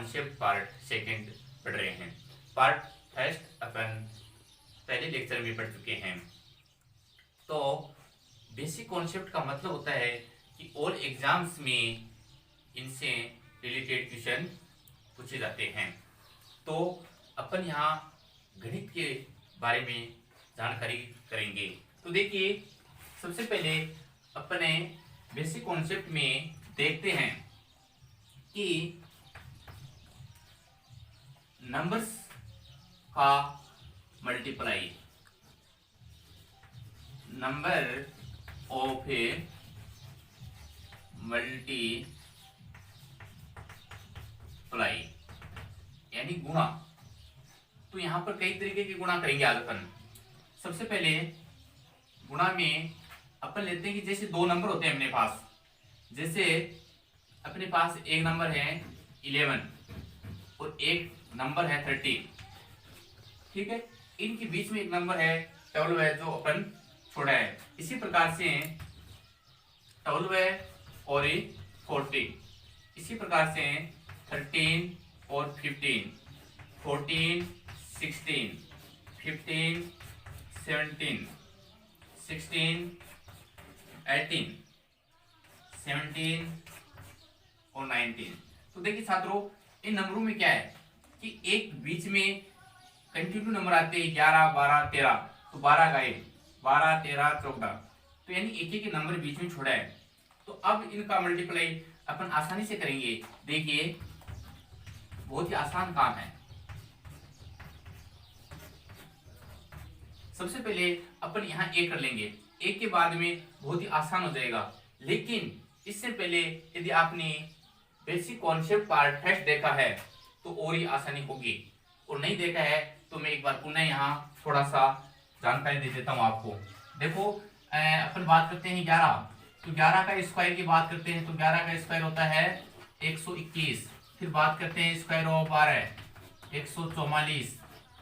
Concept part second पढ़ रहे हैं। पार्ट फर्स्ट अपन पहले लेक्चर में पढ़ चुके हैं। तो बेसिक कॉन्सेप्ट का मतलब होता है कि ऑल एग्जाम्स में इनसे रिलेटेड क्वेश्चन पूछे जाते हैं। तो अपन यहाँ गणित के बारे में जानकारी करेंगे। तो देखिए, सबसे पहले अपने बेसिक कॉन्सेप्ट में देखते हैं कि नंबर्स का multiply, number of A multiply यानी गुणा। तो यहां पर कई तरीके के गुणा करेंगे आज अपन। सबसे पहले गुणा में अपन लेते हैं कि जैसे दो नंबर होते हैं अपने पास। जैसे अपने पास एक नंबर है 11 और एक नंबर है 13, ठीक है। इनके बीच में एक नंबर है 12 है जो अपन छोड़ा है। इसी प्रकार से 12 है और 14, इसी प्रकार से 13 और 15, 14, 16, 15, 17, 16, 18, 17 और 19। तो देखिए छात्रों, इन नंबरों में क्या है कि एक बीच में कंटिन्यू नंबर आते हैं 11, 12, 13। तो 12 गए, 12, 13, 14। तो यानी एक एक नंबर बीच में छोड़ा है। तो अब इनका मल्टीप्लाई अपन आसानी से करेंगे। देखिए, बहुत ही आसान काम है। सबसे पहले अपन यहाँ एक कर लेंगे, एक के बाद में बहुत ही आसान हो जाएगा। लेकिन इससे पहले यदि आपने बेसिक कॉन्सेप्ट पार्ट फर्स्ट देखा है तो और ही आसानी होगी, और नहीं देखा है तो मैं एक बार पुनः यहाँ थोड़ा सा जानकारी दे देता हूँ आपको। देखो, अपन बात करते हैं 11। तो 11 का स्क्वायर की बात करते हैं तो 11 का स्क्वायर होता है 121। फिर बात करते हैं स्क्वायर ऑफ 12, 144।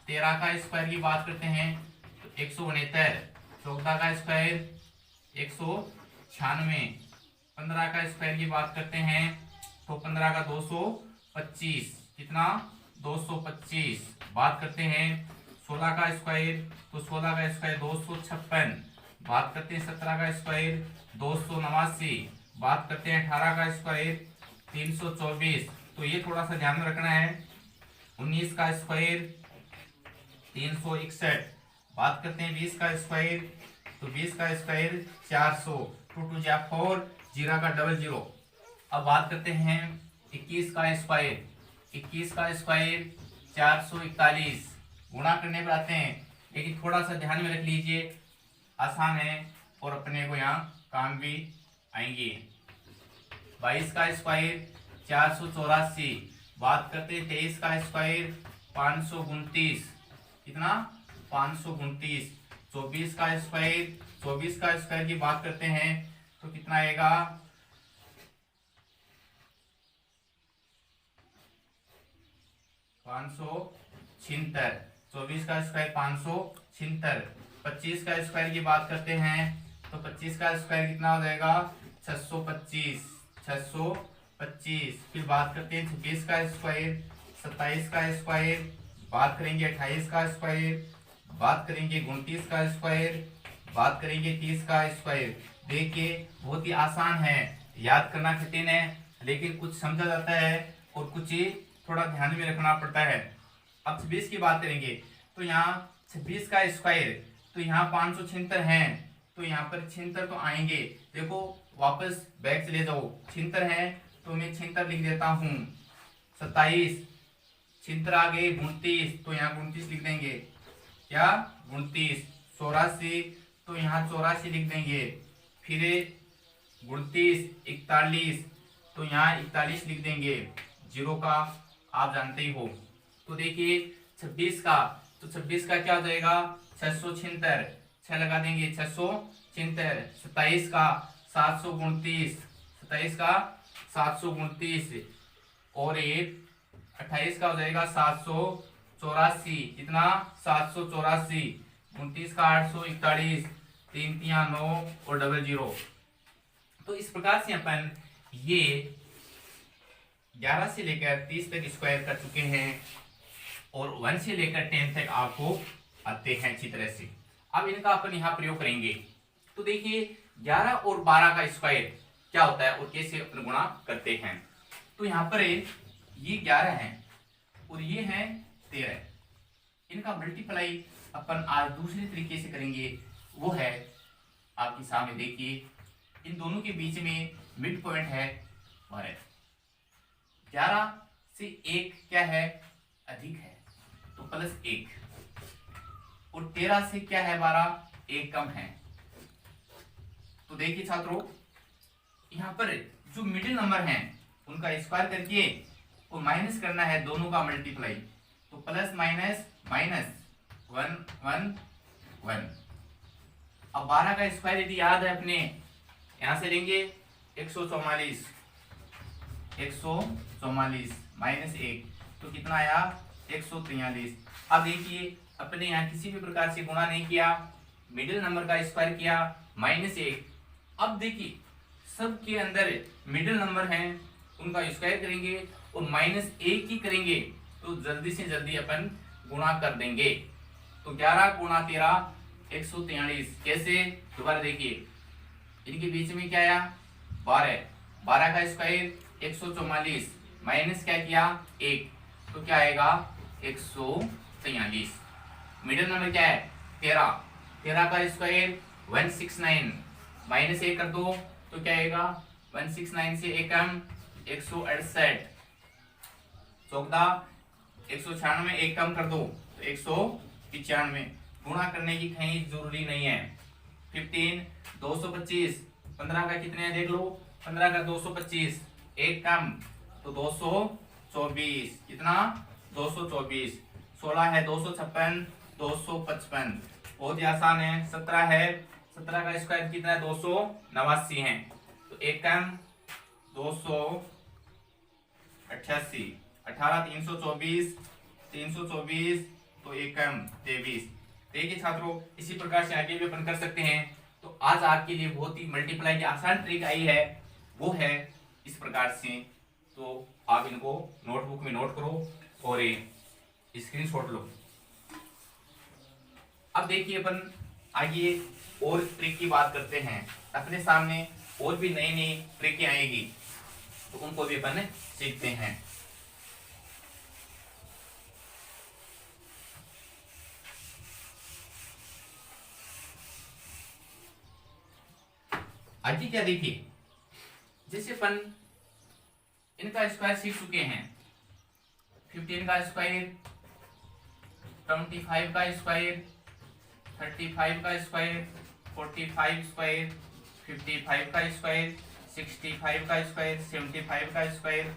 13 का स्क्वायर की बात करते हैं तो 169। 14 का स्क्वायर 196। 15 का स्क्वायर की बात करते हैं तो 15 का 225, कितना 225। बात करते हैं 16 का स्क्वायर तो 16 का स्क्वायर 256। बात करते हैं 17 का स्क्वायर 289। बात करते हैं 18 का स्क्वायर 324। तो ये थोड़ा सा ध्यान में रखना है। 19 का स्क्वायर 361। बात करते हैं 20 का स्क्वायर तो 20 का स्क्वायर 400। 2 2 4, 0 का 00। अब बात करते हैं 21 का स्क्वायर। 21 का स्क्वायर 441। गुणा करने पर आते हैं, लेकिन थोड़ा सा ध्यान में रख लीजिए, आसान है और अपने को यहाँ काम भी आएंगे। 22 का स्क्वायर 484। बात करते हैं 23 का स्क्वायर 529, कितना 529। 24 का स्क्वायर की बात करते हैं तो कितना आएगा 576। 24 का स्क्वायर 576। 25 का स्क्वायर की बात करते हैं तो 25 का स्क्वायर कितना हो जाएगा 625। 625। फिर बात करते हैं 26 का स्क्वायर, 27 का स्क्वायर, बात करेंगे 28 का स्क्वायर, बात करेंगे 29 का स्क्वायर, बात करेंगे 30 का स्क्वायर। देखिए, बहुत ही आसान है, याद करना कठिन है, लेकिन कुछ समझा जाता है और कुछ थोड़ा ध्यान में रखना पड़ता है। अब 26 की बात करेंगे तो यहाँ 26 का स्क्वायर तो यहाँ 576 है, तो यहाँ पर 76 तो आएंगे। देखो, वापस बैक चले जाओ, 76 है तो मैं 76 लिख देता हूँ। 27, 76 आ गए 29, तो यहाँ 29 लिख देंगे, क्या 29। 84 तो यहाँ 84 लिख देंगे। फिर 29, 41 तो यहाँ 41 लिख देंगे। 0 का आप जानते ही हो। तो देखिए 26 का, तो 26 का क्या हो जाएगा 676, 6 लगा देंगे 676। 27 का 729, 27 का 729 और एक 28 का हो जाएगा 784, कितना 784। 29 का 841, 3 3 9 और 00। तो इस प्रकार से अपन ये 11 से लेकर 30 तक स्क्वायर कर चुके हैं और 1 से लेकर 10 तक आपको आते हैं अच्छी तरह से। अब इनका अपन यहाँ प्रयोग करेंगे। तो देखिए 11 और 12 का स्क्वायर क्या होता है और कैसे अपन गुणा करते हैं। तो यहाँ पर ये 11 है और ये है 13, इनका मल्टीप्लाई अपन आज दूसरे तरीके से करेंगे। वो है आपके सामने देखिए, इन दोनों के बीच में मिड पॉइंट है 12। 11 से 1 क्या है, अधिक है, तो +1, और 13 से क्या है 12, 1 कम है। तो देखिए छात्रों, यहाँ पर जो मिडिल नंबर हैं उनका स्क्वायर करके और माइनस करना है दोनों का मल्टीप्लाई, तो प्लस माइनस माइनस 1 1 1। अब 12 का स्क्वायर यदि याद है अपने, यहां से लेंगे 144 माइनस 1, तो कितना आया 143। अब देखिए अपने यहाँ किसी भी प्रकार से गुणा नहीं किया, मिडिल नंबर का स्क्वायर किया -1। अब देखिए सबके अंदर मिडिल नंबर हैं उनका स्क्वायर करेंगे और -1 ही करेंगे, तो जल्दी से जल्दी अपन गुणा कर देंगे। तो 11 गुणा 13 143। कैसे, दोबारा देखिए, इनके बीच में क्या आया 12 का स्क्वायर 144 माइनस क्या किया 1, तो क्या आएगा 143। मिडिल नंबर क्या है 13 का स्क्वायर 169 माइनस 1 कर दो, तो क्या आएगा 169 से 1 कम 168, 196 1 कम कर दो तो 195। गुणा करने की कहीं जरूरी नहीं है। 15 225, 15 का कितने हैं देख लो, 15 का 225, 1 कम तो 224, कितना 224। 16 है 256, 255, बहुत ही आसान है। 17 है, 17 का स्क्वायर कितना है 289 है, तो 1 कम 288, 18 324, 324, तो 1 कम 23। देखिए छात्रों, इसी प्रकार से आगे भी अपन कर सकते हैं। तो आज आपके लिए बहुत ही मल्टीप्लाई की आसान ट्रिक आई है, वो है इस प्रकार से। तो आप इनको नोटबुक में नोट करो और स्क्रीनशॉट लो। अब देखिए अपन आगे और ट्रिक की बात करते हैं। अपने सामने और भी नई नई ट्रिकें आएगी, तो उनको भी अपन सीखते हैं। आगे क्या देखिए, जैसे अपन इनका स्क्वायर सीख चुके हैं। 15 का स्क्वायर, 25 का स्क्वायर, 35 का स्क्वायर, 45 स्क्वायर, 55 का स्क्वायर, 65 का स्क्वायर, 75 का स्क्वायर,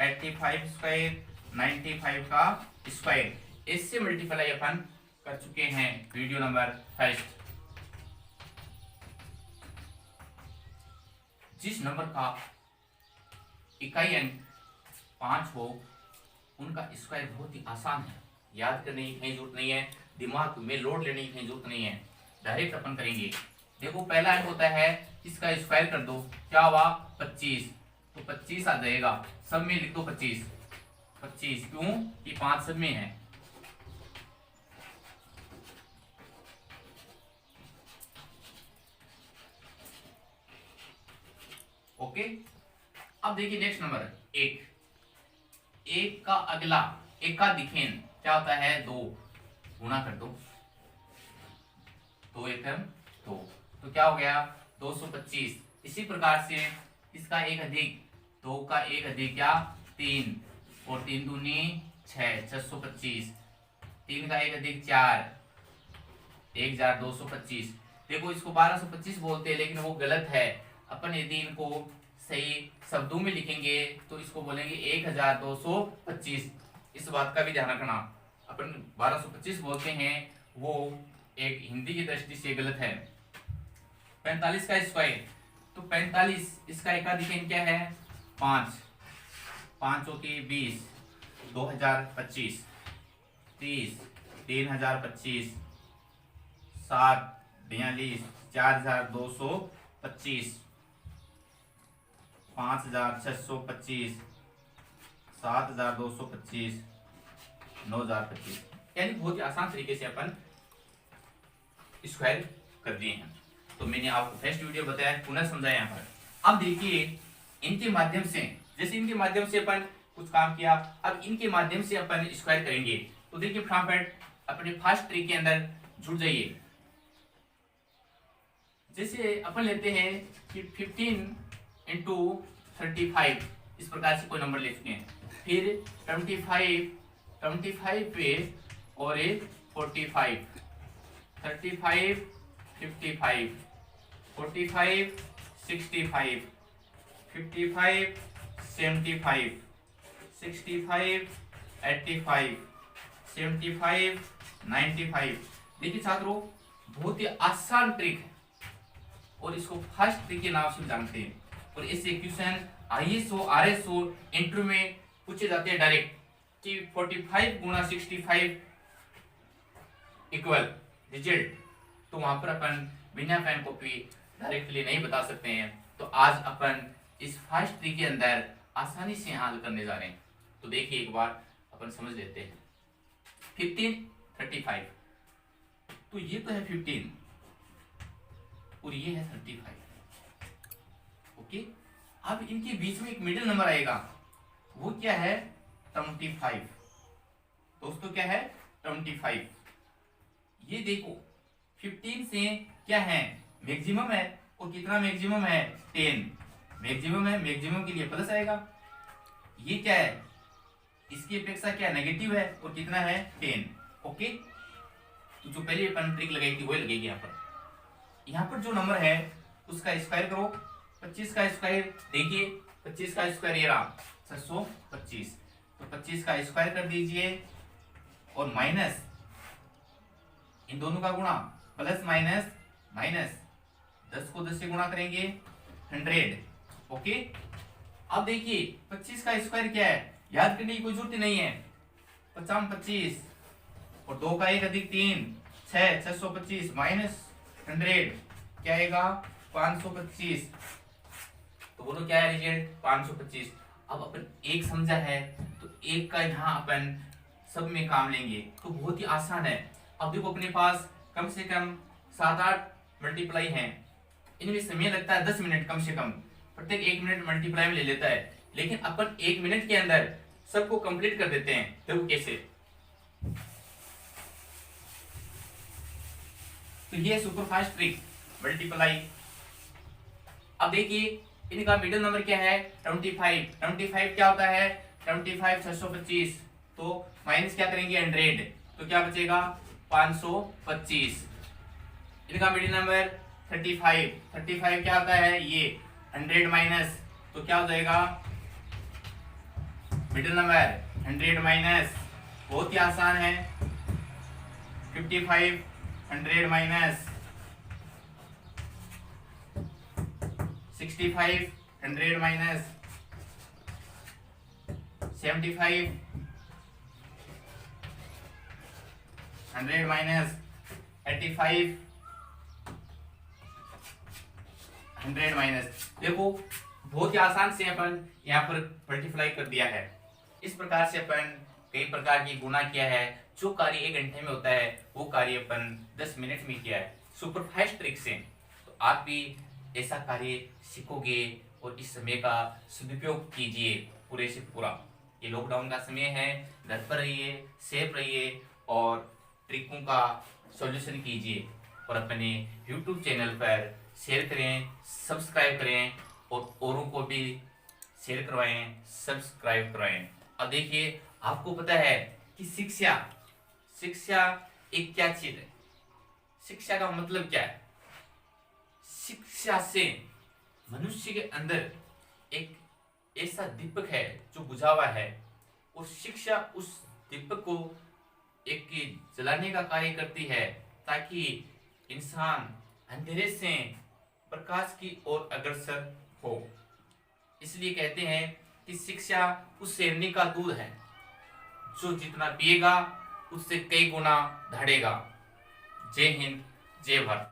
85 स्क्वायर, 95 का स्क्वायर, इससे मल्टीप्लाई अपन कर चुके हैं वीडियो नंबर 1। जिस नंबर का इकाई अंक 5 हो उनका स्क्वायर बहुत ही आसान है, याद करने की कहीं जरूरत नहीं है, दिमाग में लोड लेने की कहीं जरूरत नहीं है, डायरेक्ट अपन करेंगे। देखो पहला अंक होता है, इसका स्क्वायर कर दो, क्या हुआ 25, तो 25 आ जाएगा, सब में लिख दो 25, 25 क्यों कि 5 सब में है। ओके, अब देखिए नेक्स्ट नंबर 1 का अगला एक का दिखेन क्या होता है 2, गुणा कर दो, 2 एकम 2, तो क्या हो गया 225। इसी प्रकार से इसका एक अधिक 2 का एक अधिक क्या 3, और 3 दूनी 6, 625। 3 का एक अधिक 4, 1225। देखो इसको 1225 बोलते हैं लेकिन वो गलत है। अपन यदि इनको सही शब्दों में लिखेंगे तो इसको बोलेंगे 1225। इस बात का भी ध्यान रखना, अपन 1225 बोलते हैं वो एक हिंदी की दृष्टि से गलत है। 45 का स्क्वायर, तो 45 इसका एकाधिक क्या है 5, 5 होती 20, 2025, 30, 3025, 7, 42, 4225, 5625, 7225 9025, यानी बहुत ही आसान तरीके से अपन स्क्वायर कर दिए हैं। तो मैंने आपको फर्स्ट वीडियो बताया, पुनः समझाया यहाँ पर। अब देखिए इनके माध्यम से, जैसे इनके माध्यम से अपन कुछ काम किया, अब इनके माध्यम से अपन स्क्वायर करेंगे। तो देखिए फटाफट अपने फर्स्ट ट्री के अंदर जुड़ जाइए। जैसे अपन लेते हैं कि 15 इंटू 35, इस प्रकार से कोई नंबर ले चुके हैं, फिर 25 पे और एक 45, 35 55 45 65 55 75 65 85 75 95। देखिए छात्रों बहुत ही आसान ट्रिक है और इसको फर्स्ट ट्रिक के नाम से जानते हैं। और इससे क्वेश्चन ISO RSO इंटरव्यू में पूछे जाते हैं डायरेक्ट कि 45 गुणा 65 इक्वल रिजल्ट। तो वहां पर अपन बिना पेन कॉपी डायरेक्टली नहीं बता सकते हैं। तो आज अपन इस फर्स्ट ट्री के अंदर आसानी से हल करने जा रहे हैं। तो देखिए एक बार अपन समझ लेते हैं। 15 35, तो ये तो है 15 और ये है 35। ओके, अब इनके बीच में एक मिडिल नंबर आएगा, वो क्या है 25। दोस्तों क्या है 25। ये देखो 15 से क्या है मैक्सिमम है, और कितना मैक्सिमम है 10 मैक्सिमम है, मैक्सिमम के लिए प्लस आएगा। ये क्या है, इसकी अपेक्षा क्या नेगेटिव है, और कितना है 10। ओके, तो जो पहले अपन ट्रिक लगाई थी वही लगेगी यहाँ पर। यहाँ पर जो नंबर है उसका स्क्वायर करो। 25 का स्क्वायर, देखिए 25 का स्क्वायर ये रहा 625, तो 25 का स्क्वायर कर दीजिए और माइनस इन दोनों का गुणा, प्लस माइनस माइनस, 10 को 10 से गुणा करेंगे 100। ओके, अब देखिए 25 का स्क्वायर क्या है, याद करने की कोई जरूरत नहीं है। 50 25 और 2 का 1 अधिक 3 6 625 माइनस 100 क्या आएगा 525। तो बोलो क्या है रिजल्ट 525। अब अपन एक समझा है तो एक का यहाँ अपन सब में काम लेंगे, तो बहुत ही आसान है। अब देखो अपने पास कम से कम 7-8 मल्टीप्लाई हैं, इनमें समय लगता है 10 मिनट कम से कम, प्रत्येक 1 मिनट मल्टीप्लाई में ले लेता है, लेकिन अपन 1 मिनट के अंदर सबको कंप्लीट कर देते हैं। देखो कैसे, तो ये सुपरफास्ट ट्रिक मल्टीप्लाई। अब देखिए इनका मिडिल नंबर क्या है 25। 25 क्या होता है 25 625, तो माइनस क्या करेंगे 100, तो क्या बचेगा 525। इनका मिडिल नंबर 35। 35 क्या होता है ये 100 माइनस, तो क्या हो जाएगा मिडिल नंबर 100 माइनस, बहुत ही आसान है 55 100 माइनस 65 100 माइनस 75 100 माइनस 85 100 माइनस। देखो बहुत ही आसान से अपन यहाँ पर मल्टीप्लाई कर दिया है। इस प्रकार से अपन कई प्रकार की गुणा किया है। जो कार्य 1 घंटे में होता है वो कार्य अपन 10 मिनट में किया है सुपरफास्ट ट्रिक से। तो आप भी ऐसा कार्य सीखोगे और इस समय का सदुपयोग कीजिए पूरे से पूरा। ये लॉकडाउन का समय है, घर पर रहिए, सेफ रहिए और ट्रिकों का सॉल्यूशन कीजिए और अपने YouTube चैनल पर शेयर करें, सब्सक्राइब करें और औरों को भी शेयर करवाएं, सब्सक्राइब करवाएं। अब देखिए आपको पता है कि शिक्षा एक क्या चीज है, शिक्षा का मतलब क्या है। शिक्षा से मनुष्य के अंदर एक ऐसा दीपक है जो बुझा हुआ है, और शिक्षा उस दीपक को एक जलाने का कार्य करती है ताकि इंसान अंधेरे से प्रकाश की ओर अग्रसर हो। इसलिए कहते हैं कि शिक्षा उस शेरनी का दूध है जो जितना पिएगा उससे कई गुना बढ़ेगा। जय हिंद, जय भारत।